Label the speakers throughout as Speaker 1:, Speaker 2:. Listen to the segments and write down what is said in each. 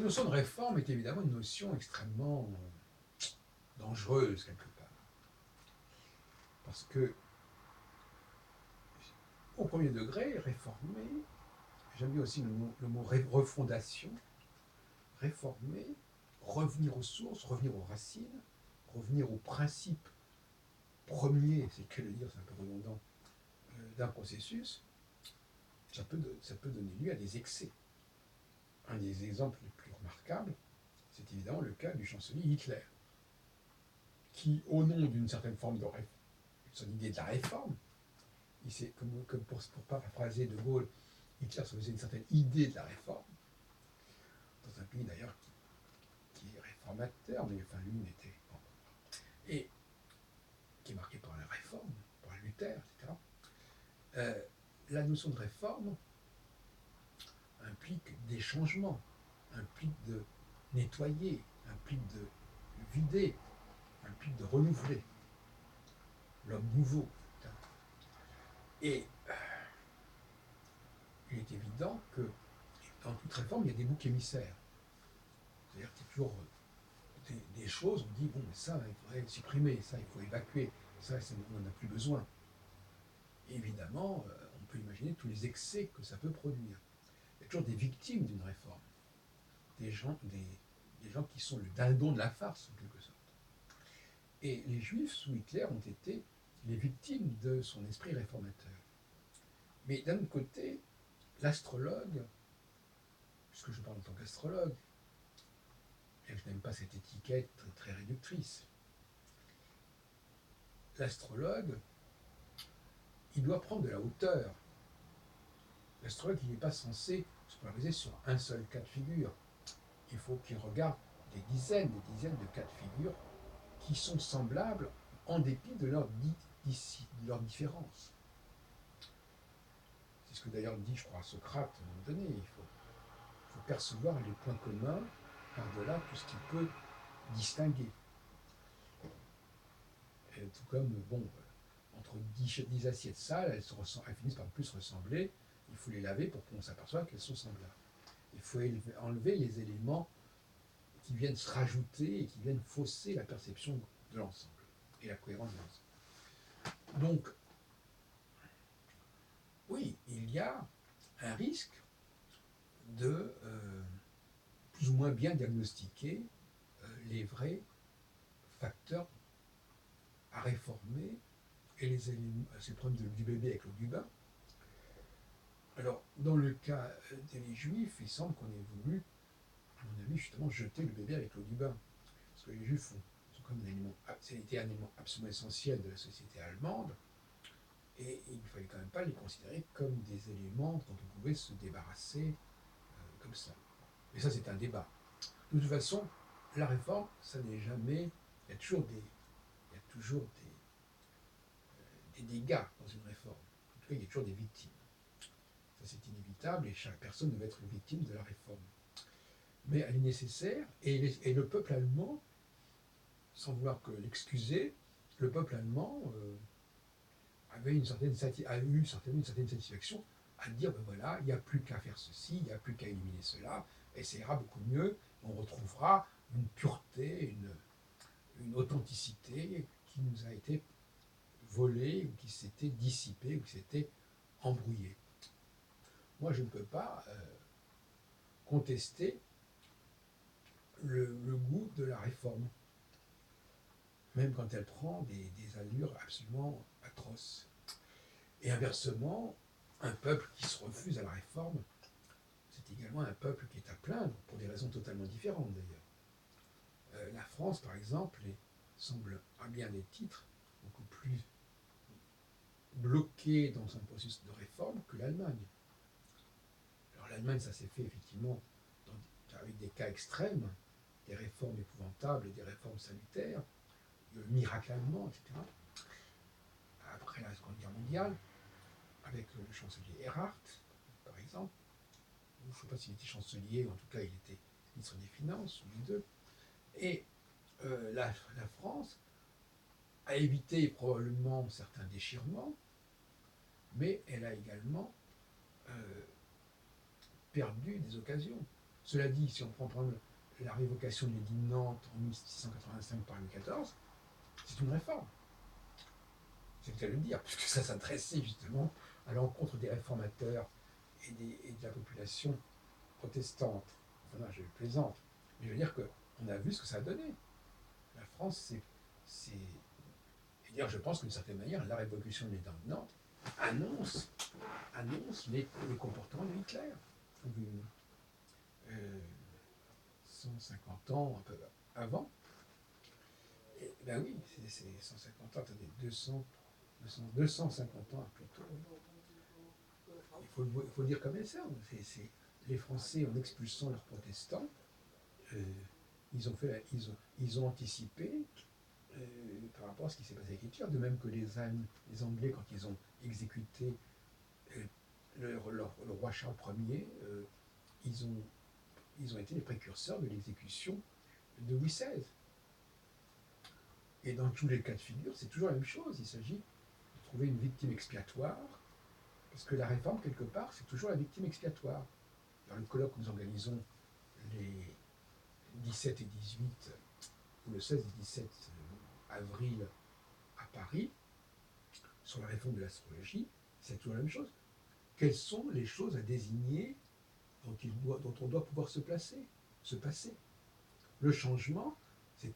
Speaker 1: notion de réforme est évidemment une notion extrêmement dangereuse quelque part. Parce que, au premier degré, réformer, j'aime bien aussi le mot refondation, réformer, revenir aux sources, revenir aux racines, revenir aux principes premiers, c'est que le dire, c'est un peu redondant, d'un processus, ça peut donner lieu à des excès. Un des exemples les plus remarquables, c'est évidemment le cas du chancelier Hitler, qui, au nom d'une certaine forme de son idée de la réforme, comme pour paraphraser De Gaulle, Hitler se faisait une certaine idée de la réforme, dans un pays d'ailleurs qui est réformateur, mais enfin lui n'était pas. Et qui est marqué par la réforme, par Luther, etc. La notion de réforme implique des changements, implique de nettoyer, implique de vider, implique de renouveler l'homme nouveau. Et il est évident que dans toute réforme, il y a des boucs émissaires. C'est-à-dire qu'il y a toujours des choses, on dit, bon, mais ça, il faudrait supprimer, ça, il faut évacuer, ça, on n'en a plus besoin. Et évidemment, on peut imaginer tous les excès que ça peut produire. Il y a toujours des victimes d'une réforme, des gens qui sont le dindon de la farce, en quelque sorte. Et les Juifs, sous Hitler, ont été les victimes de son esprit réformateur. Mais d'un autre côté, l'astrologue, puisque je parle en tant qu'astrologue, et je n'aime pas cette étiquette très réductrice, l'astrologue, il doit prendre de la hauteur. L'astrologue, il n'est pas censé se polariser sur un seul cas de figure. Il faut qu'il regarde des dizaines de cas de figure qui sont semblables en dépit de leur différence. C'est ce que d'ailleurs dit, je crois, Socrate à un moment donné. Il faut percevoir les points communs par-delà tout ce qui peut distinguer. Et tout comme, bon, entre 10 assiettes sales, elles finissent par plus ressembler. Il faut les laver pour qu'on s'aperçoive qu'elles sont semblables. Il faut enlever les éléments qui viennent se rajouter et qui viennent fausser la perception de l'ensemble et la cohérence de l'ensemble. Donc, oui, il y a un risque de plus ou moins bien diagnostiquer les vrais facteurs à réformer et les éléments, c'est le problème du bébé avec l'eau du bain. Alors, dans le cas des Juifs, il semble qu'on ait voulu, à mon avis, justement, jeter le bébé avec l'eau du bain. Parce que les Juifs sont comme c'était un élément absolument essentiel de la société allemande, et il ne fallait quand même pas les considérer comme des éléments dont on pouvait se débarrasser comme ça. Mais ça, c'est un débat. De toute façon, la réforme, ça n'est jamais. Il y a toujours des dégâts dans une réforme. En tout cas, il y a toujours des victimes. Ça, c'est inévitable, et chaque personne devait être une victime de la réforme. Mais elle est nécessaire, et le peuple allemand, sans vouloir que l'excuser, le peuple allemand a eu une certaine satisfaction à dire, ben voilà, il n'y a plus qu'à faire ceci, il n'y a plus qu'à éliminer cela, et ça ira beaucoup mieux, on retrouvera une pureté, une authenticité qui nous a été volée, ou qui s'était dissipée, ou qui s'était embrouillée. Moi, je ne peux pas contester le goût de la réforme, même quand elle prend des allures absolument atroces. Et inversement, un peuple qui se refuse à la réforme, c'est également un peuple qui est à plaindre, pour des raisons totalement différentes d'ailleurs. La France, par exemple, semble, à bien des titres, beaucoup plus bloquée dans son processus de réforme que l'Allemagne. Alors l'Allemagne, ça s'est fait effectivement avec des cas extrêmes, des réformes épouvantables, des réformes salutaires, le miracle allemand, etc. Après la Seconde Guerre mondiale, avec le chancelier Erhard, par exemple. Je ne sais pas s'il était chancelier, ou en tout cas il était ministre des Finances, ou les deux. Et la France a évité probablement certains déchirements, mais elle a également perdu des occasions. Cela dit, si on prend par exemple la révocation de l'édit de Nantes en 1685 par Louis XIV, c'est une réforme. C'est le cas de le dire, puisque ça s'adressait justement à l'encontre des réformateurs et de la population protestante. Enfin, non, je plaisante. Mais je veux dire qu'on a vu ce que ça a donné. La France, c'est. Et d'ailleurs, je pense que d'une certaine manière, la révolution de l'édit de Nantes annonce les comportements de Hitler. Euh, 150 ans un peu avant. Et, ben oui, c'est 150 ans, attendez, 250 ans plus tôt. Il faut le dire comme ça. Les Français, en expulsant leurs protestants, ils ont anticipé par rapport à ce qui s'est passé avec Hitler, de même que les Anglais, quand ils ont exécuté le roi Charles Ier, ils ont été les précurseurs de l'exécution de Louis XVI. Et dans tous les cas de figure, c'est toujours la même chose. Il s'agit de trouver une victime expiatoire, parce que la réforme, quelque part, c'est toujours la victime expiatoire. Dans le colloque que nous organisons les 17 et 18, ou le 16 et 17 avril à Paris, sur la réforme de l'astrologie, c'est toujours la même chose. Quelles sont les choses à désigner dont on doit pouvoir se passer? Le changement, c'est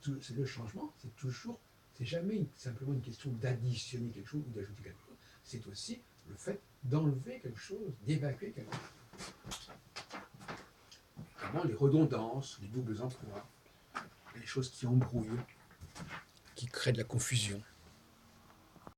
Speaker 1: jamais simplement une question d'additionner quelque chose ou d'ajouter quelque chose. C'est aussi le fait d'enlever quelque chose, d'évacuer quelque chose. Notamment les redondances, les doubles emplois, les choses qui embrouillent, qui créent de la confusion.